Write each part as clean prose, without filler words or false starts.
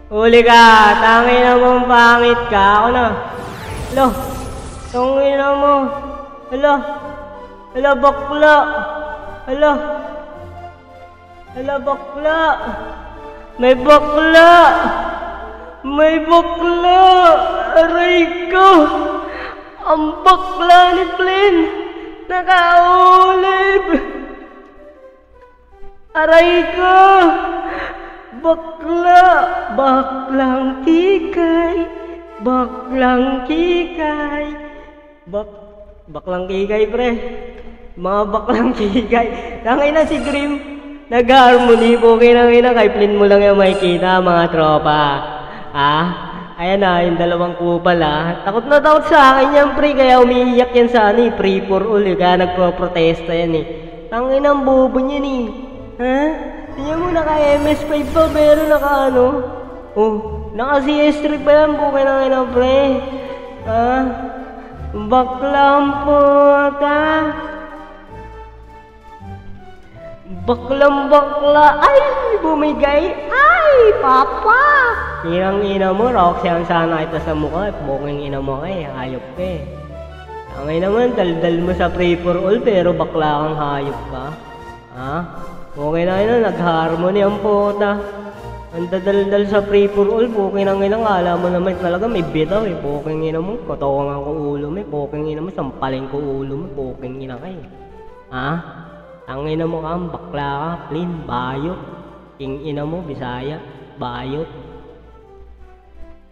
Huli ka! Tangin na mong pangit ka! Ako na! Alo! Tangin na mo! Alo! Alo bakla! Alo! Alo bakla! May bakla! May bakla! Aray ko! Ang bakla ni Flynn! Nakaulib! Aray ko! Bakla! Baklang kikay! Baklang kikay! Baklang kikay, pre! Mga baklang kikay! Tangay na si Grim! Nag-harmony po kinangina kay Flynn mo lang yung makikita mga tropa. Ayan na, yung dalawang kupal Takot na takot sa akin yan, pre. Kaya umiiyak yan sa free for all kaya nagpo-protesta yan Tangin ang bobo niyan Tingnan mo, naka-MS5 pa, pero naka-ano? Naka-CS3 pa yan, bukin na ngayon, pre. Baklang puta. Baklang bakla. Ay, bumigay. Ay, papa. Ina mo, Roxy ang sana ito sa mukha. Buking ina mo hayop ka Tangay naman, daldal mo sa pray for all, pero bakla kang hayop ka. Okay na nag-harmony ang puta. Ang dadaldal sa free for all, buking ang inang alam mo naman talaga may bitaw buking ina mo, katawan ko ulo mo, buking ina mo, sampalin ko ulo mo, buking ina Ang ina mo bakla ka, Flynn, bayot. King ina mo, Bisaya, bayot.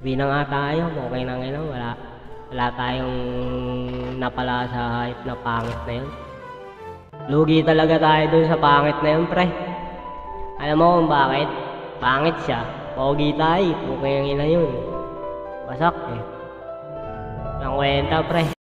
Bina nga tayo, buking ang ina, wala tayong napala sa hype na pangit na yun. Lugi talaga tayo dun sa pangit na yun, pre. Alam mo kung bakit? Pangit siya. Pogi tayo. Kung kaya yun. Wasak Ang kwenta, pre.